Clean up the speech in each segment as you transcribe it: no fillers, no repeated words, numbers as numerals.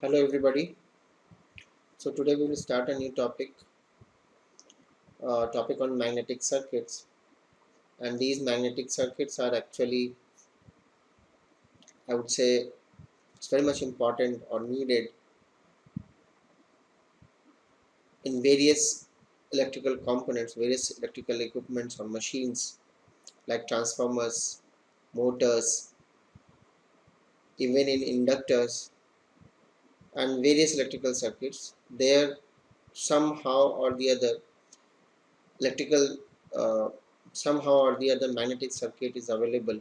Hello everybody. So today we will start a new topic on magnetic circuits, and these magnetic circuits are actually, I would say, it's very much important or needed in various electrical components, various electrical equipments or machines like transformers, motors, even in inductors and various electrical circuits. There somehow or the other electrical uh, somehow or the other magnetic circuit is available.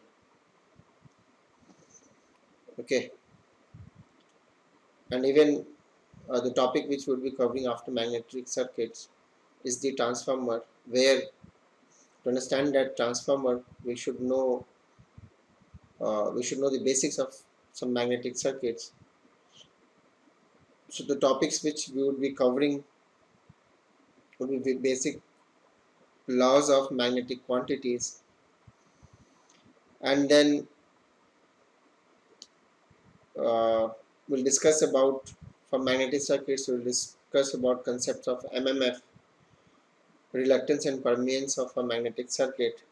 Okay, and even the topic which we'll be covering after magnetic circuits is the transformer, where to understand that transformer we should know the basics of some magnetic circuits. So the topics which we would be covering would be the basic laws of magnetic quantities, and then uh, we'll discuss about, for magnetic circuits we'll discuss about concepts of mmf, reluctance and permeance of a magnetic circuit,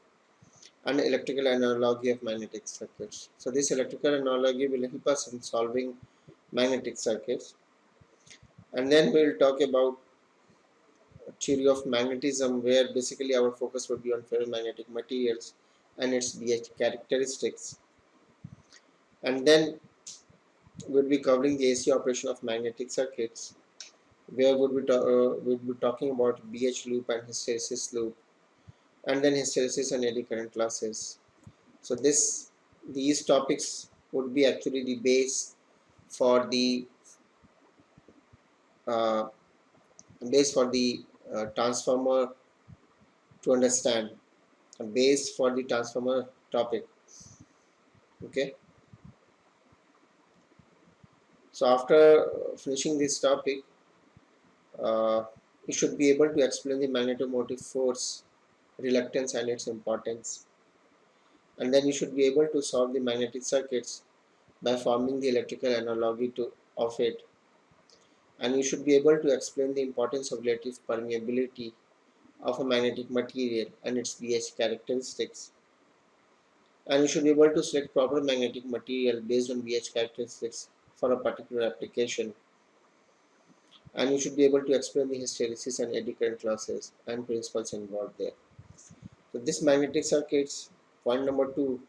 and electrical analogy of magnetic circuits. So this electrical analogy will help us in solving magnetic circuits. And then we'll talk about theory of magnetism, where basically our focus would be on ferromagnetic materials and its BH characteristics. And then we'll be covering the AC operation of magnetic circuits, where we'll be talking about BH loop and hysteresis loop, and then hysteresis and eddy current classes. So these topics would be actually the base for the uh, transformer to understand, a base for the transformer topic. Okay, so after finishing this topic, uh, you should be able to explain the magnetomotive force, reluctance and its importance, and then you should be able to solve the magnetic circuits by forming the electrical analogy of it, and you should be able to explain the importance of relative permeability of a magnetic material and its BH characteristics. And you should be able to select proper magnetic material based on BH characteristics for a particular application. And you should be able to explain the hysteresis and eddy current classes and principles involved there. So this magnetic circuits, point number 2,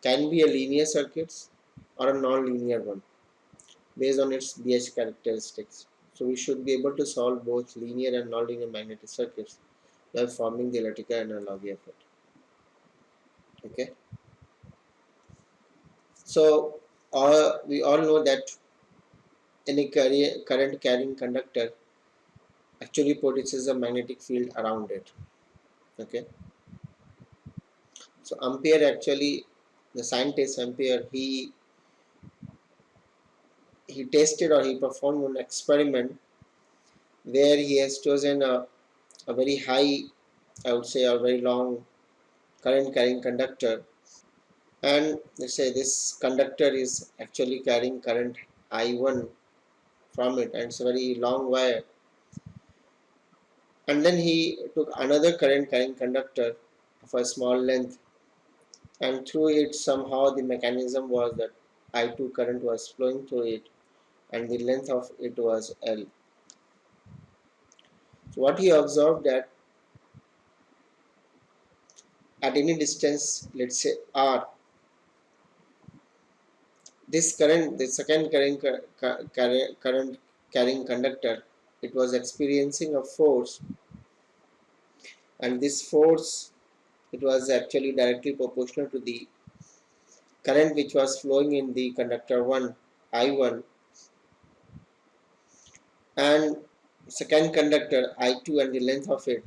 can be a linear circuits or a non-linear one based on its BH characteristics. So we should be able to solve both linear and non-linear magnetic circuits by forming the electrical analogy of it. Okay. So we all know that any current carrying conductor actually produces a magnetic field around it. Okay, so Ampere actually, the scientist Ampere, he tested or he performed an experiment where he has chosen a very high, I would say a very long current carrying conductor, and let's say this conductor is actually carrying current I1 from it, and it's a very long wire. And then he took another current carrying conductor of a small length, and through it somehow the mechanism was that I2 current was flowing through it, and the length of it was L. So what he observed that at any distance, let's say R, this current, the second current carrying conductor, it was experiencing a force, and this force, it was actually directly proportional to the current which was flowing in the conductor 1, I1, and second conductor I2 and the length of it,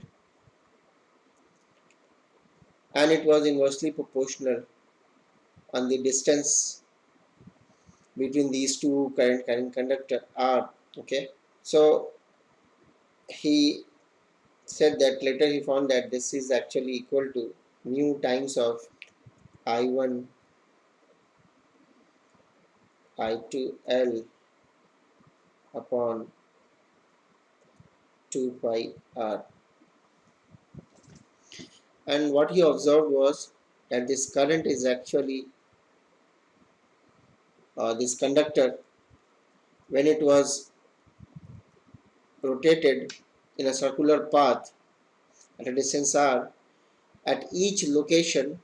and it was inversely proportional on the distance between these two current carrying conductor R. Okay, so he said that later he found that this is actually equal to mu times of I1 I2 L upon 2 pi r. And what he observed was that this current is actually this conductor, when it was rotated in a circular path at a distance r, at each location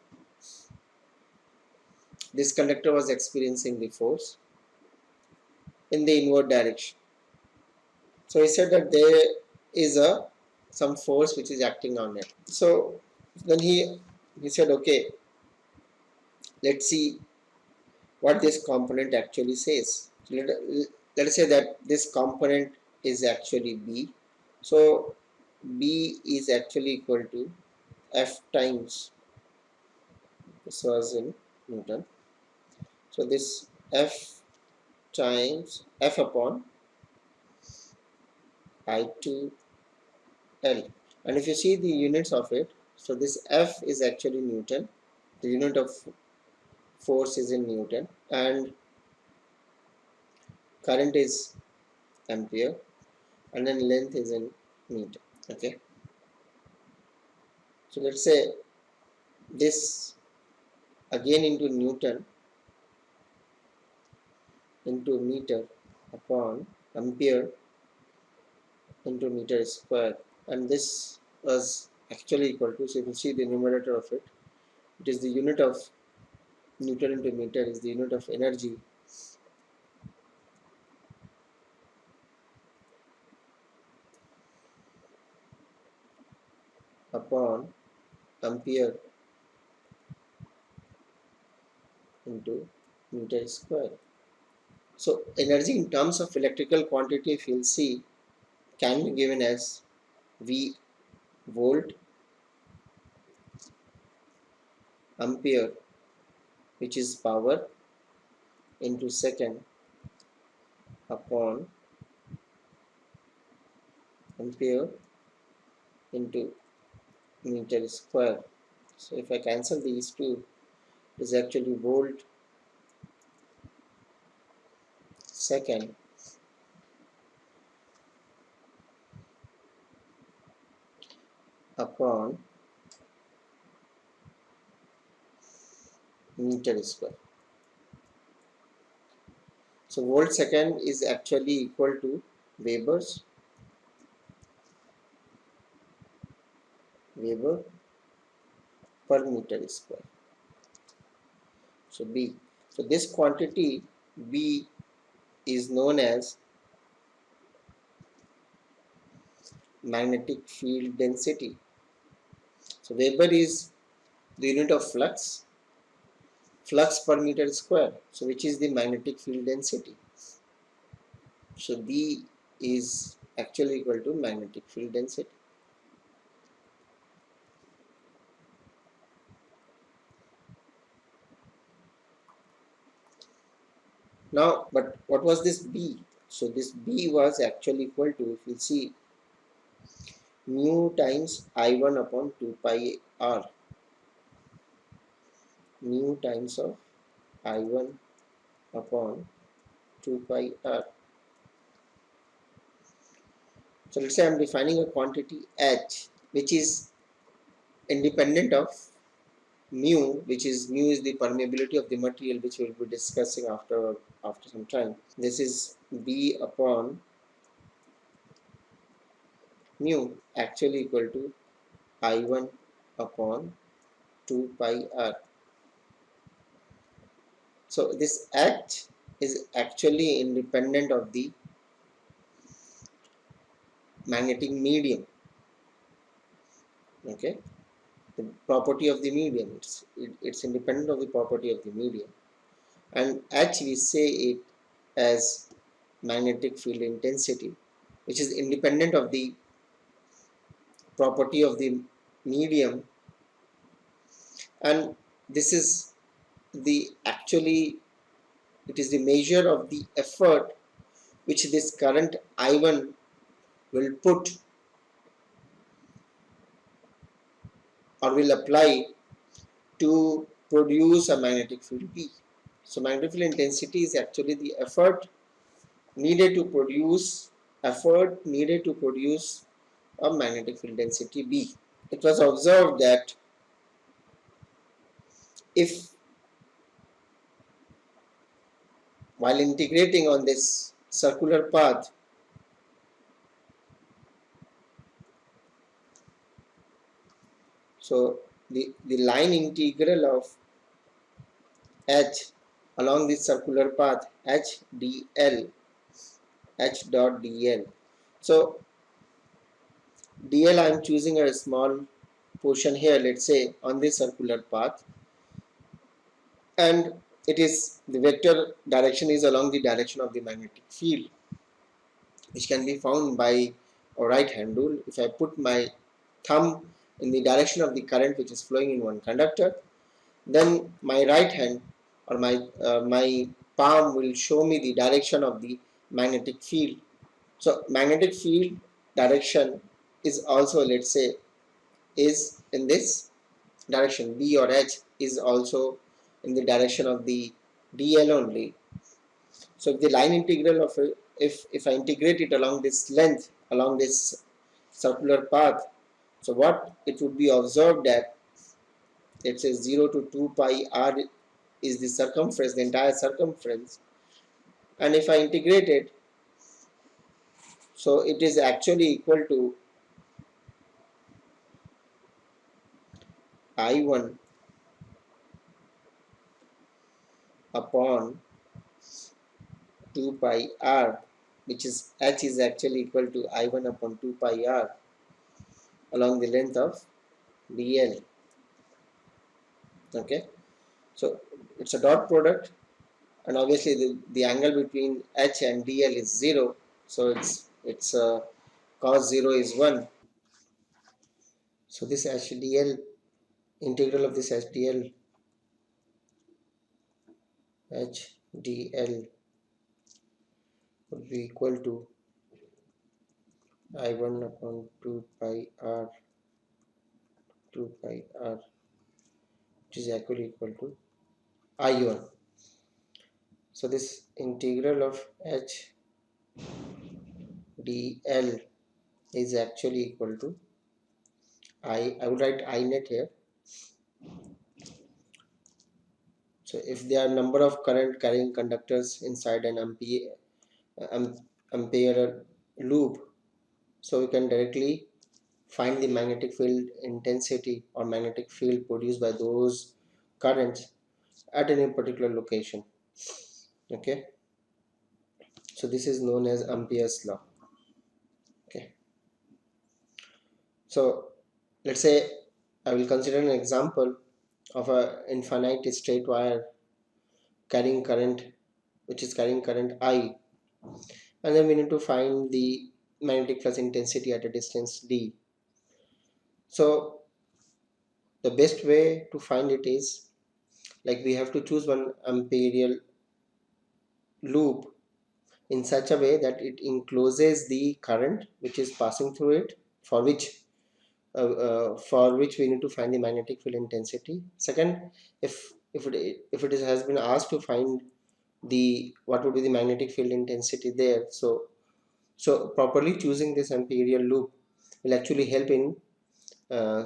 this conductor was experiencing the force in the inward direction. So he said that there is a some force which is acting on it. So then he said, okay, let's see what this component actually says. So let us say that this component is actually B. So B is actually equal to F times, this was in Newton. So this F times F upon I2L. And if you see the units of it, so this F is actually Newton. The unit of force is in Newton, and current is ampere, and then length is in meter. Okay, so let's say this again into Newton into meter upon ampere into meter square, and this was actually equal to, so if you see the numerator of it, it is the unit of Newton into meter is the unit of energy upon ampere into meter square. So energy in terms of electrical quantity, if you'll see, can be given as V volt ampere, which is power, into second upon ampere into meter square. So if I cancel these two, it is actually volt second upon meter square. So volt second is actually equal to Weber per meter square. So B. So this quantity B is known as magnetic field density. So Weber is the unit of flux per meter square, so which is the magnetic field density. So B is actually equal to magnetic field density. Now, but what was this B? So this B was actually equal to, if you see, mu times I1 upon 2 pi r. Mu times of I1 upon 2 pi r. So let's say I'm defining a quantity H, which is independent of mu, which is mu is the permeability of the material, which we'll be discussing after some time. This is B upon mu actually equal to I1 upon 2 pi r. So this H is actually independent of the magnetic medium. Okay, the property of the medium, it's independent of the property of the medium, and H we say it as magnetic field intensity, which is independent of the property of the medium, and this is the actually it is the measure of the effort which this current I1 will put or will apply to produce a magnetic field B. So magnetic field intensity is actually the effort needed to produce effort needed to produce a magnetic field density B. It was observed that if while integrating on this circular path, so the line integral of H along this circular path H dl H dot dl. So dl I am choosing a small portion here, let's say on this circular path, and it is the vector direction is along the direction of the magnetic field, which can be found by a right hand rule. If I put my thumb in the direction of the current which is flowing in one conductor, then my right hand or my palm will show me the direction of the magnetic field. So magnetic field direction is also, let's say, is in this direction. B or H is also in the direction of the dl only. So if the line integral of if I integrate it along this length, along this circular path, so what it would be observed that it says 0 to 2 pi r is the circumference, the entire circumference, and if I integrate it, so it is actually equal to I1 upon 2 pi r, which is h is actually equal to I1 upon 2 pi r along the length of dl. Okay, so it's a dot product, and obviously the angle between h and dl is 0, so it's cos 0 is 1. So this hdl, integral of this hdl would be equal to I1 upon 2 pi r 2 pi r, which is actually equal to I1. So this integral of h dl is actually equal to I would write I net here. So if there are number of current carrying conductors inside an ampere loop, so we can directly find the magnetic field intensity or magnetic field produced by those currents at any particular location. Okay, so this is known as Ampere's law. Okay, so let's say I will consider an example of a infinite straight wire carrying current, which is carrying current I, and then we need to find the magnetic flux intensity at a distance d. So the best way to find it is, like, we have to choose one amperial loop in such a way that it encloses the current which is passing through it, for which we need to find the magnetic field intensity. Second, if it has been asked to find the what would be the magnetic field intensity there, so properly choosing this amperial loop will actually uh,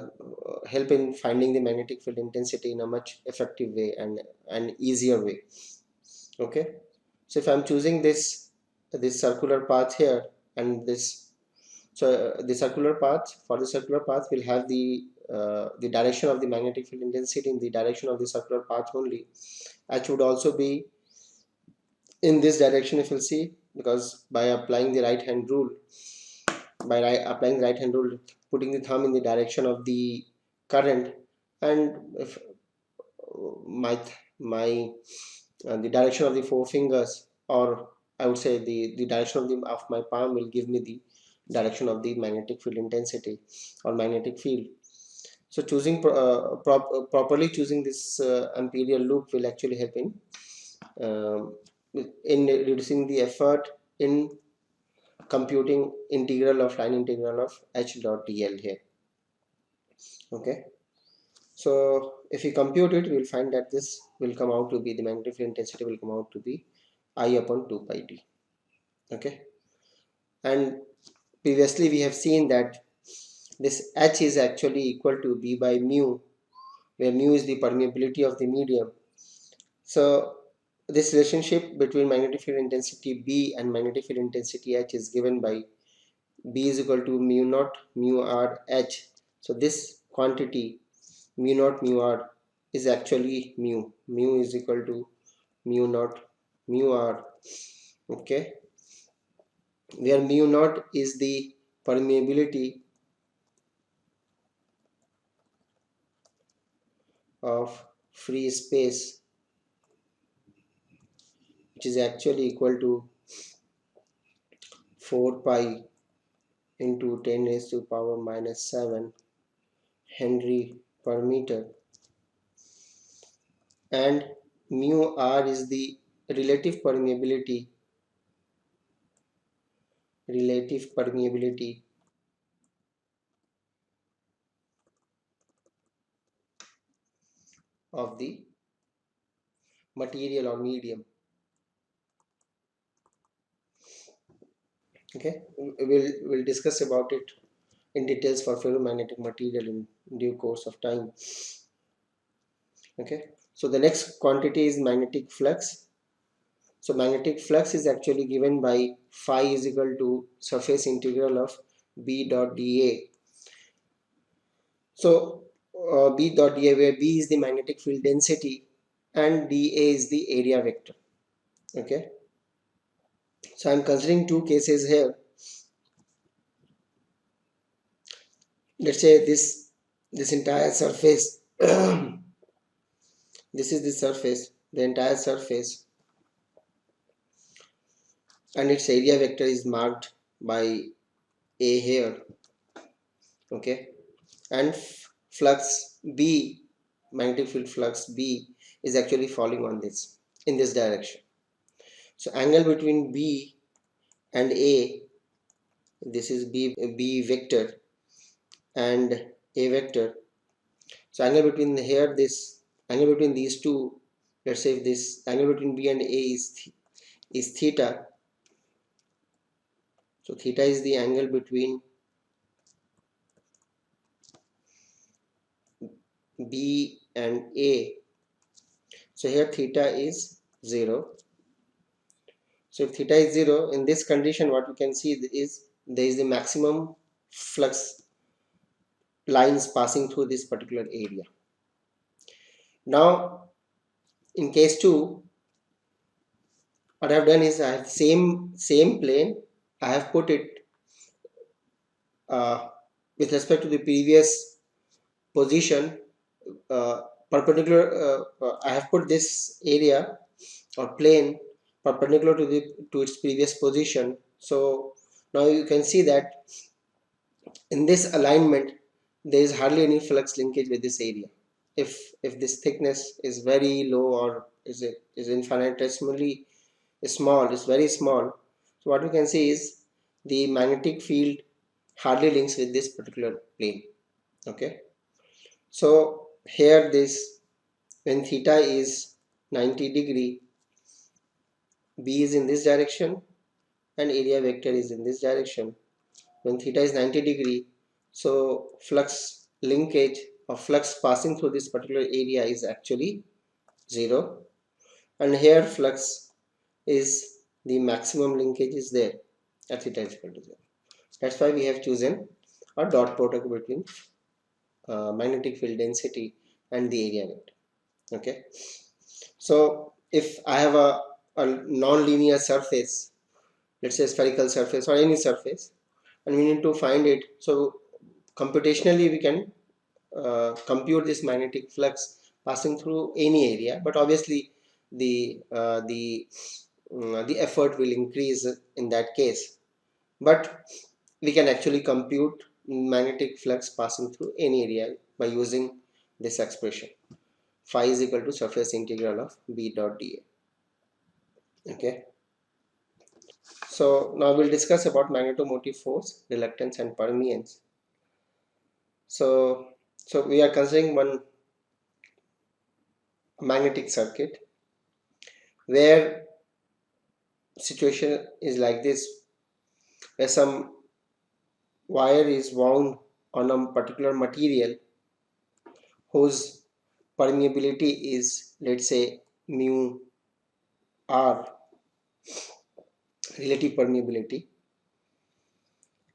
help in finding the magnetic field intensity in a much effective way and an easier way. Okay, so if I'm choosing this circular path here, and this, so the circular path will have the direction of the magnetic field intensity in the direction of the circular path only. H would also be in this direction, if you'll see, because by applying the right hand rule, applying the right hand rule, putting the thumb in the direction of the current, and if my the direction of the four fingers, or I would say the direction of my palm will give me the direction of the magnetic field intensity or magnetic field. So choosing properly choosing this amperial loop will actually help um, in reducing the effort in computing line integral of h dot dl here. Okay, so if we compute it, we'll find that this will come out to be, the magnetic field intensity will come out to be I upon 2 pi d. Okay, and previously we have seen that this H is actually equal to B by mu, where mu is the permeability of the medium. So this relationship between magnetic field intensity B and magnetic field intensity H is given by B is equal to mu naught mu r H. So this quantity mu naught mu r is actually mu. Mu is equal to mu naught mu r. Okay, where mu naught is the permeability of free space, which is actually equal to 4 pi into 10 raised to power minus 7 Henry per meter, and mu r is the relative permeability of the material or medium. Okay, we'll discuss about it in details for ferromagnetic material in due course of time. Okay, so the next quantity is magnetic flux. So magnetic flux is actually given by phi is equal to surface integral of B dot dA. So B dot dA, where B is the magnetic field density and dA is the area vector. Okay, so I'm considering two cases here. Let's say this entire surface this is the surface, the entire surface, and its area vector is marked by A here. Okay, and flux B, magnetic field flux B, is actually falling on this in this direction. So angle between B and A, this is B vector and A vector. So angle between here, this angle between these two, let's say if this angle between B and A is theta. So theta is the angle between B and A. So here theta is 0. So if theta is 0, in this condition what we can see is there is the maximum flux lines passing through this particular area. Now in case 2, what I have done is I have same plane, I have put it with respect to the previous position, perpendicular, I have put this area or plane perpendicular to its previous position. So now you can see that in this alignment there is hardly any flux linkage with this area. If this thickness is very low or is infinitesimally small, is very small, so what we can see is the magnetic field hardly links with this particular plane. Okay, so here this, when theta is 90 degree, B is in this direction and area vector is in this direction. When theta is 90 degree, so flux linkage or flux passing through this particular area is actually 0, and here flux is the maximum linkage is there at theta is equal to 0. That's why we have chosen a dot product between magnetic field density and the area vector. Okay, so if I have a non-linear surface, let's say spherical surface or any surface, and we need to find it, so computationally we can compute this magnetic flux passing through any area, but obviously the effort will increase in that case, but we can actually compute magnetic flux passing through any area by using this expression, phi is equal to surface integral of B dot dA. Okay, so now we'll discuss about magnetomotive force, reluctance and permeance. So we are considering one magnetic circuit where situation is like this, where some wire is wound on a particular material whose permeability is, let's say, mu r, relative permeability,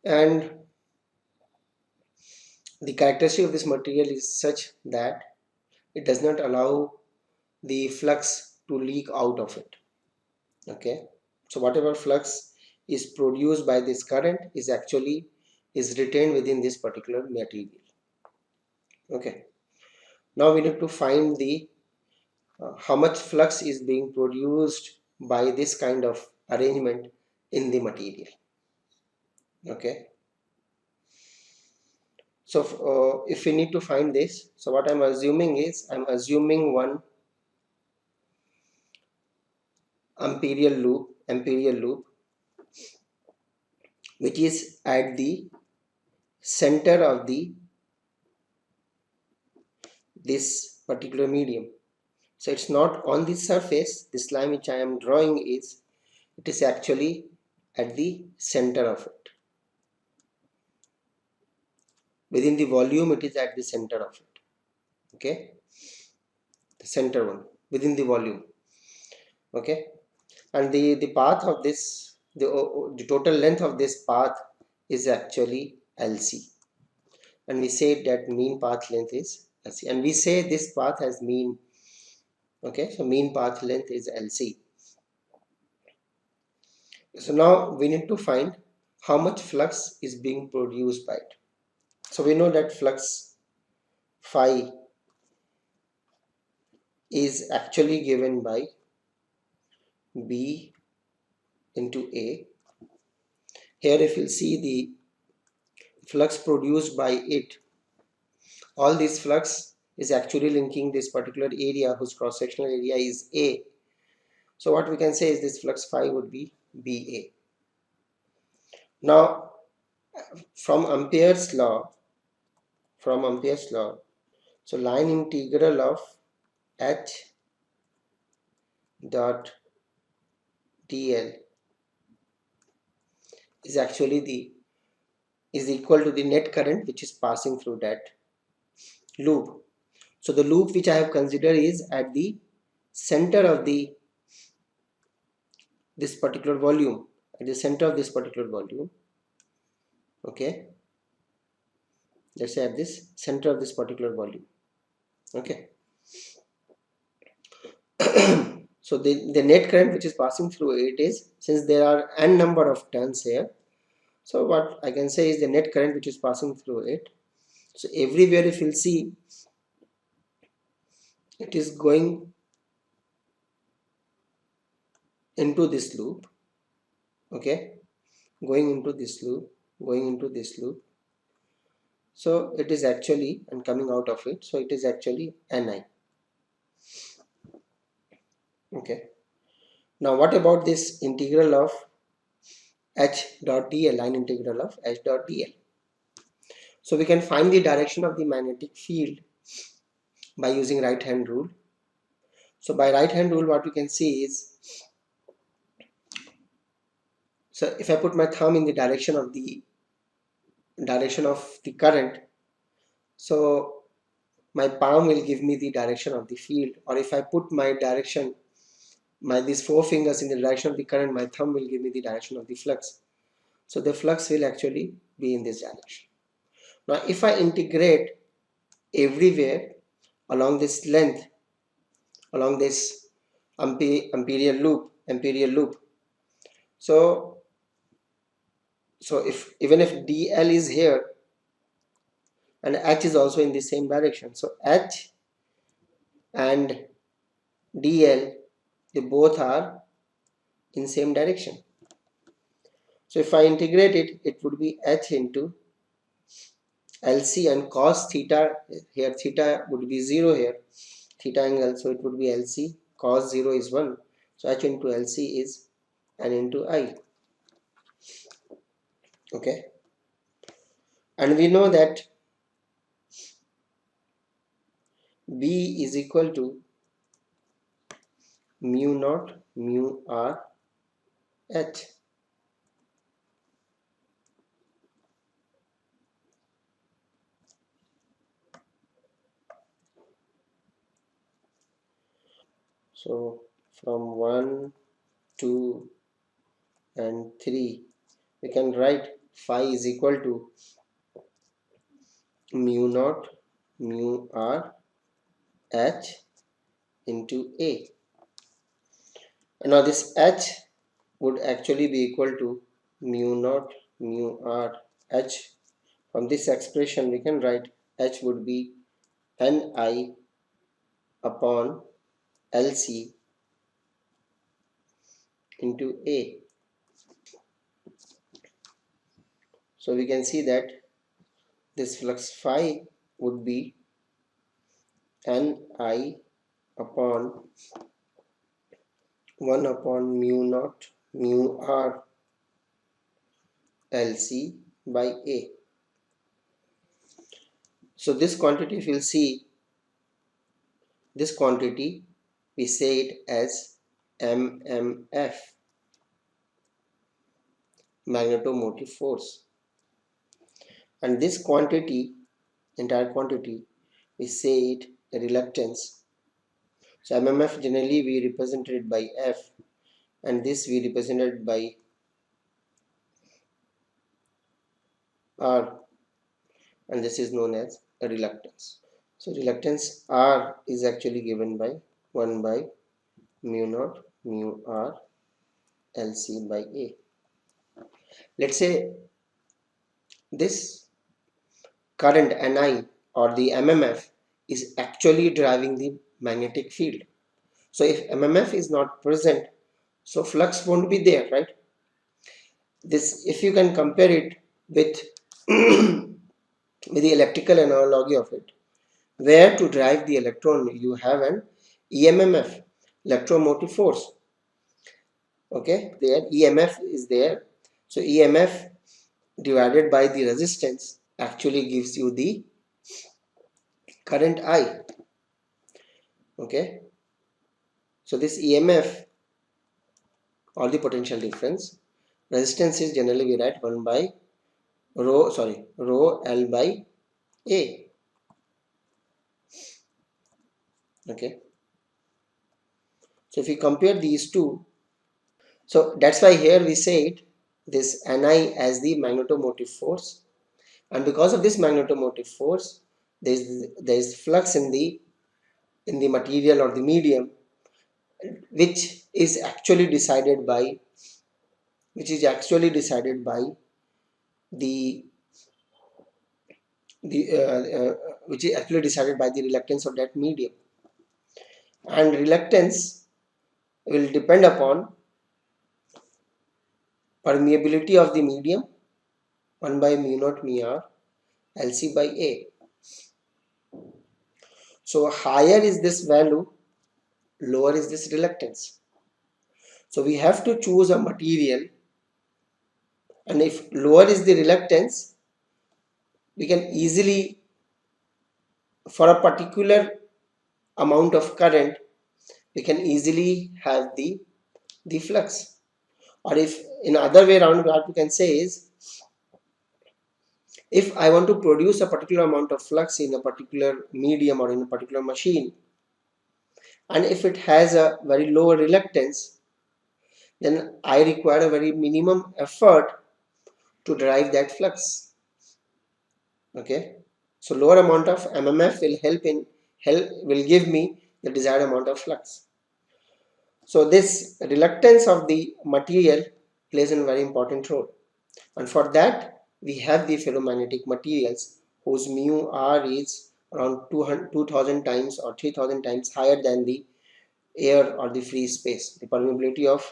and the characteristic of this material is such that it does not allow the flux to leak out of it. Okay, so whatever flux is produced by this current is actually is retained within this particular material. Okay, now we need to find the how much flux is being produced by this kind of arrangement in the material. Okay, so if we need to find this, so what I'm assuming is I'm assuming one amperial loop which is at the center of the this particular medium. So it's not on the surface. This line which I am drawing is, it is actually at the center of it. Within the volume, it is at the center of it. Okay, the center one within the volume. Okay, and the path of this, the total length of this path is actually LC, and we say that mean path length is LC, and we say this path has mean. Okay, so mean path length is LC. So now we need to find how much flux is being produced by it. So we know that flux phi is actually given by B into A. Here if you see the flux produced by it, all this flux is actually linking this particular area whose cross-sectional area is A. So what we can say is this flux phi would be BA. Now from Ampere's law, so line integral of H dot dl is actually is equal to the net current which is passing through that loop. So the loop which I have considered is at the center of this particular volume, at the center of this particular volume. Okay, let's say at this center of this particular volume. Okay, so the net current which is passing through it is, since there are n number of turns here, so what I can say is the net current which is passing through it. So everywhere if you'll see, it is going into this loop. Okay, going into this loop, going into this loop. So it is actually, and coming out of it, so it is actually Ni. Okay, now what about this integral of H dot dl, line integral of H dot dl? So we can find the direction of the magnetic field by using right hand rule. So by right hand rule what we can see is, so if I put my thumb in the direction of the current, so my palm will give me the direction of the field, or if I put my direction, these four fingers in the direction of the current, my thumb will give me the direction of the flux. So the flux will actually be in this direction. Now if I integrate everywhere along this length, along this amperial loop, so if even if dl is here and h is also in the same direction, so h and dl, they both are in same direction. So if I integrate it, it would be h into LC, and cos theta, here theta would be 0 here, theta angle, so it would be LC, cos 0 is 1, so H into LC is N into I. Okay, and we know that B is equal to mu naught mu R H. So from 1, 2 and 3 we can write phi is equal to mu naught mu r h into a. And now this h would actually be equal to mu naught mu r h. From this expression we can write h would be ni upon lc into a. So we can see that this flux phi would be ni upon 1 upon mu naught mu r lc by a. So this quantity, if you'll see, this quantity we say it as mmf, magnetomotive force, and this quantity, entire quantity, we say it reluctance. So mmf generally we represented by f, and this we represented by r, and this is known as a reluctance. So reluctance r is actually given by 1 by mu naught mu r lc by a. Let's say this current Ni or the MMF is actually driving the magnetic field. So if MMF is not present, so flux won't be there, right? This, if you can compare it with with the electrical analogy of it, where to drive the electron you have an EMMF, electromotive force. Okay, there EMF is there. So EMF divided by the resistance actually gives you the current I. Okay, so this EMF or the potential difference, resistance is generally we write 1 by rho L by A. Okay, so if you compare these two, so that's why here we said this Ni as the magnetomotive force, and because of this magnetomotive force there is flux in the material or the medium, which is actually decided by the the which is actually decided by the reluctance of that medium, and reluctance will depend upon permeability of the medium 1 by mu naught mu r lc by a. So higher is this value, lower is this reluctance. So we have to choose a material, and if lower is the reluctance, we can easily, for a particular amount of current, we can easily have the flux. Or if in other way around, what we can say is, if I want to produce a particular amount of flux in a particular medium or in a particular machine, and if it has a very low reluctance, then I require a very minimum effort to drive that flux. Okay, so lower amount of mmf will give me the desired amount of flux. So this reluctance of the material plays a very important role, and for that we have the ferromagnetic materials whose mu r is around 2000 times or 3000 times higher than the air or the free space. The permeability of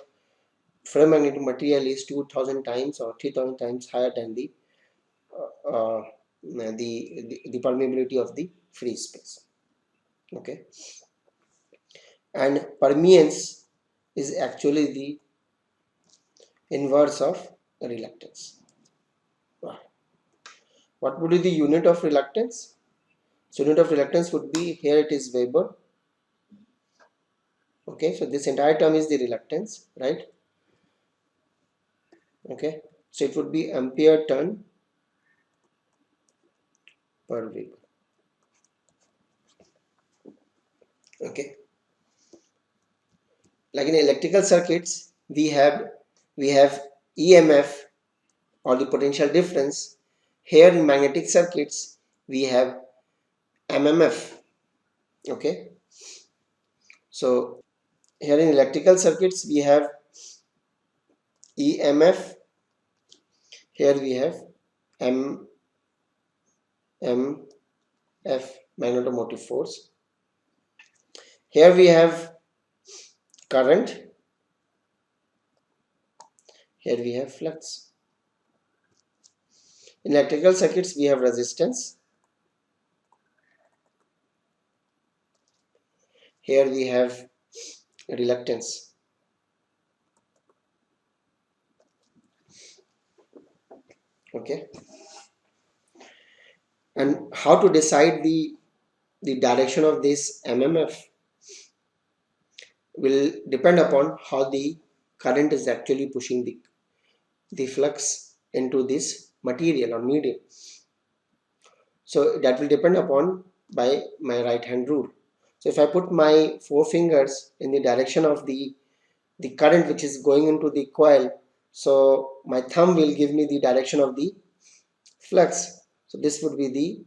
ferromagnetic material is 2000 times or 3000 times higher than uh, the permeability of the free space. Okay, and permeance is actually the inverse of reluctance. What would be the unit of reluctance? So unit of reluctance would be, here it is Weber. Okay, so this entire term is the reluctance, right? Okay, so it would be ampere turn per week. Okay, like in electrical circuits, we have EMF, or the potential difference. Here in magnetic circuits we have MMF. Okay, so here in electrical circuits we have EMF, here we have MMF, magnetomotive force. Here we have current, here we have flux. In electrical circuits we have resistance, here we have reluctance. Okay, and how to decide the direction of this MMF will depend upon how the current is actually pushing the flux into this material or medium. So that will depend upon by my right hand rule. So if I put my four fingers in the direction of the current which is going into the coil, so my thumb will give me the direction of the flux. So this would be the,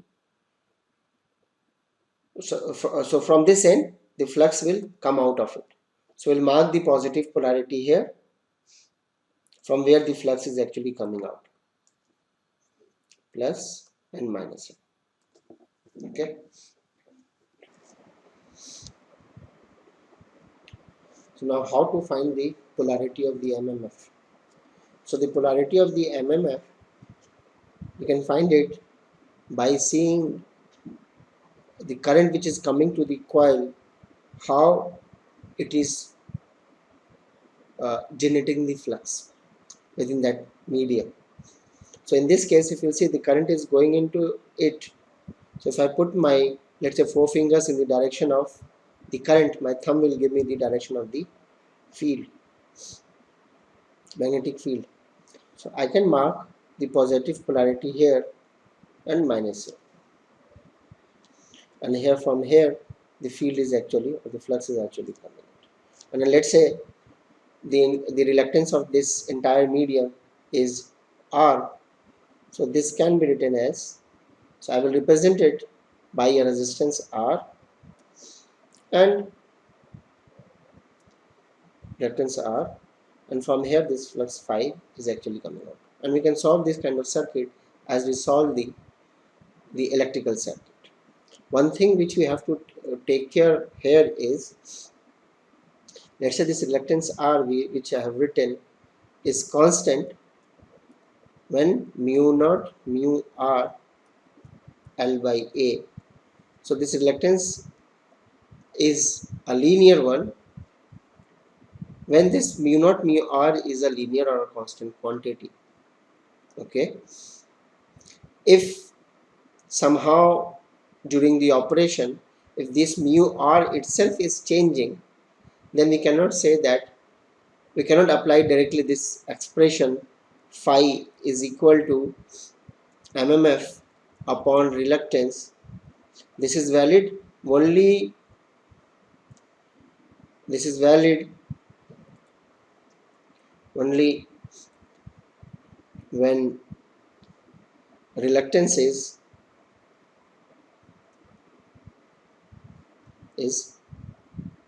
so from this end the flux will come out of it. So we'll mark the positive polarity here from where the flux is actually coming out, plus and minus. Okay, so now how to find the polarity of the MMF? So the polarity of the MMF, you can find it by seeing the current which is coming to the coil, how it is generating the flux within that medium. So in this case, if you see the current is going into it, so if I put my, let's say, four fingers in the direction of the current, my thumb will give me the direction of the field, magnetic field. So I can mark the positive polarity here and minus here. And here, from here, the field is actually, or the flux is actually coming out. And then let's say the reluctance of this entire medium is R. So this can be written as, so I will represent it by a resistance R and reluctance R, and from here this flux phi is actually coming out. And we can solve this kind of circuit as we solve the electrical circuit. One thing which we have to take care here is, let's say this reluctance R which I have written is constant when mu naught mu R L by A. So this reluctance is a linear one when this mu naught mu R is a linear or a constant quantity. Okay, if somehow during the operation, if this mu R itself is changing, then we cannot say that, we cannot apply directly this expression phi is equal to MMF upon reluctance. This is valid only, this is valid only when reluctance is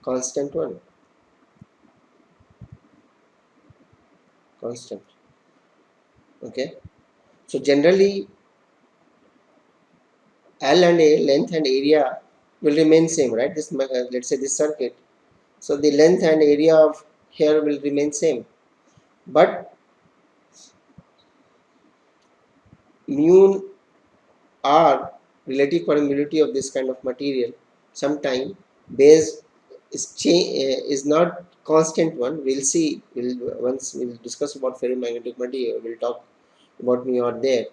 constant one, constant. Okay, so generally L and A, length and area, will remain same, right? This let's say this circuit, so the length and area of here will remain same, but mu R, relative permeability of this kind of material, sometime base is not constant one. We'll see, once we'll discuss about ferromagnetic material, we'll talk about mu R there.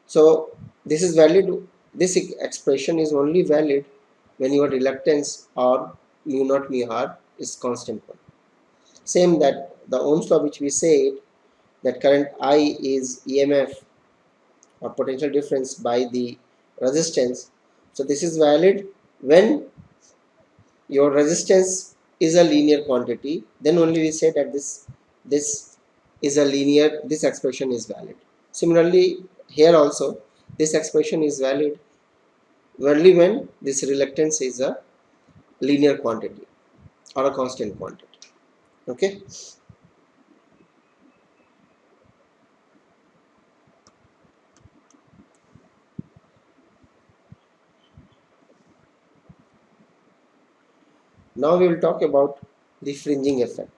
So this is valid, this expression is only valid when your reluctance or mu naught mu R is constant one. Same that the Ohm's law which we said, that current I is EMF or potential difference by the resistance. So this is valid when your resistance is a linear quantity, then only we say that this is a linear, this expression is valid. Similarly here also this expression is valid only when this reluctance is a linear quantity or a constant quantity. Okay. Now we will talk about the fringing effect.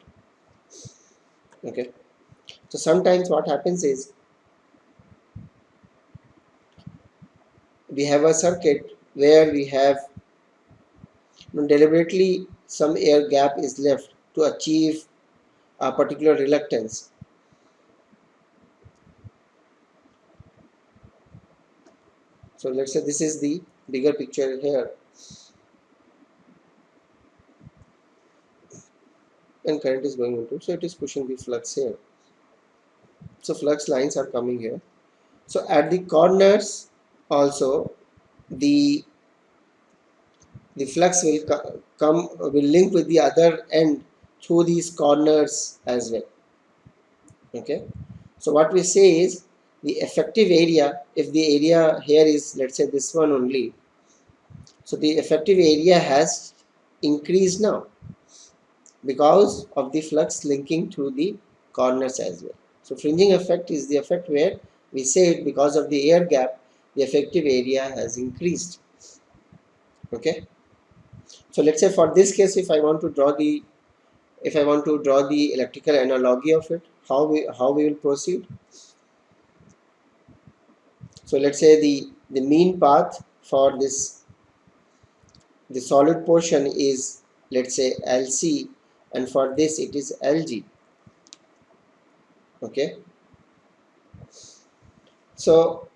Okay. So sometimes what happens is we have a circuit where we have deliberately some air gap is left to achieve a particular reluctance. So let's say this is the bigger picture here, and current is going into, so it is pushing the flux here. So flux lines are coming here. So at the corners also the flux will come will link with the other end through these corners as well. Okay. So what we say is the effective area, if the area here is, let's say, this one only, so the effective area has increased now because of the flux linking through the corners as well. So fringing effect is the effect where we say because of the air gap the effective area has increased. Okay. So let's say for this case, if I want to draw the electrical analogy of it, how we will proceed. So let's say the mean path for this, the solid portion is, let's say, LC, and for this it is LG. Okay. So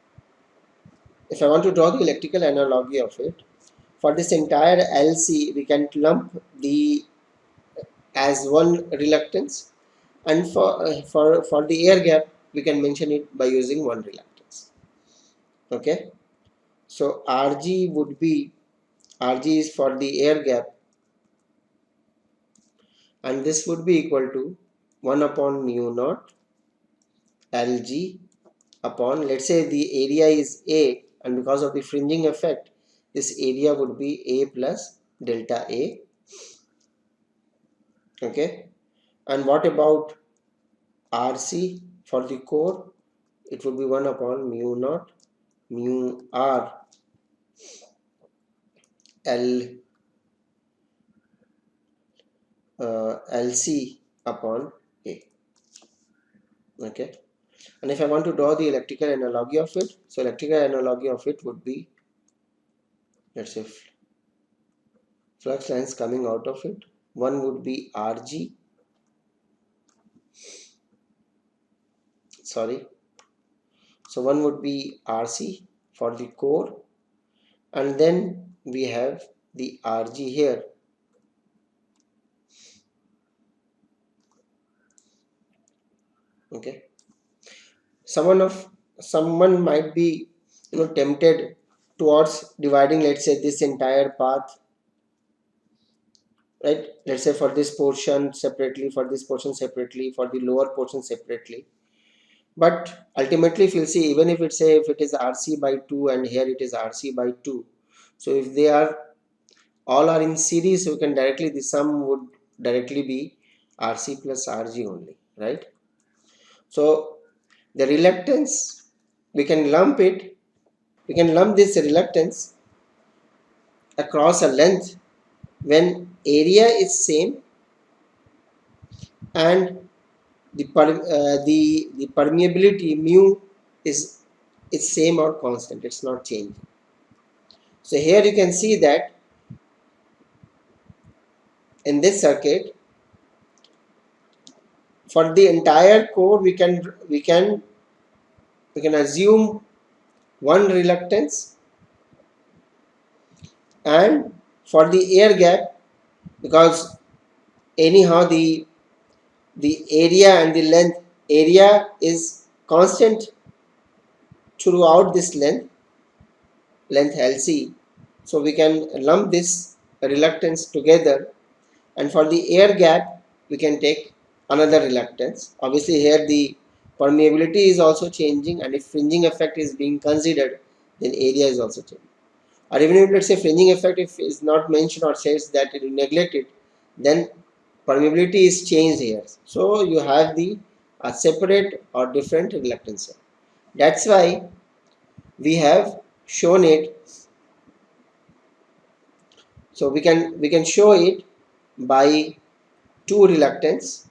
if I want to draw the electrical analogy of it, for this entire LC we can lump the as one reluctance, and for the air gap we can mention it by using one reluctance. Okay. So Rg is for the air gap, and this would be equal to 1 upon mu naught Lg upon, let's say the area is A, and because of the fringing effect this area would be A plus delta A. Okay. And what about Rc for the core? It would be 1 upon mu naught mu R L Lc upon A. Okay. And if I want to draw the electrical analogy of it, so electrical analogy of it would be, let's say, flux lines coming out of it. One would be Rg, sorry. So one would be Rc for the core, and then we have the Rg here. Okay. Someone might be tempted towards dividing, let's say, this entire path, right? Let's say for this portion separately, for this portion separately, for the lower portion separately. But ultimately if you'll see, even if it say if it is Rc by 2 and here it is Rc by 2, so if they are all are in series, you can directly, the sum would directly be Rc plus Rg only, right? So the reluctance, we can lump this reluctance across a length when area is same and the permeability mu is same or constant, it's not changing. So here you can see that in this circuit for the entire core we can assume one reluctance, and for the air gap, because anyhow the area and the length area is constant throughout this length LC, so we can lump this reluctance together, and for the air gap we can take another reluctance. Obviously here the permeability is also changing, and if fringing effect is being considered, then area is also changing. Or even if, let's say, fringing effect if is not mentioned or says that it is neglected, then permeability is changed here. So you have the separate or different reluctance. That's why we have shown it. So we can show it by two reluctance,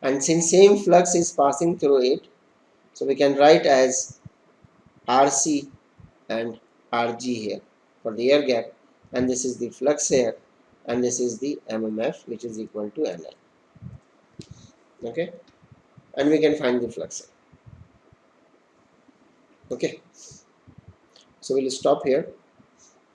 and since same flux is passing through it, so we can write as RC and Rg here for the air gap, and this is the flux here, and this is the MMF, which is equal to NL. Okay, and we can find the flux here. Okay, so we'll stop here.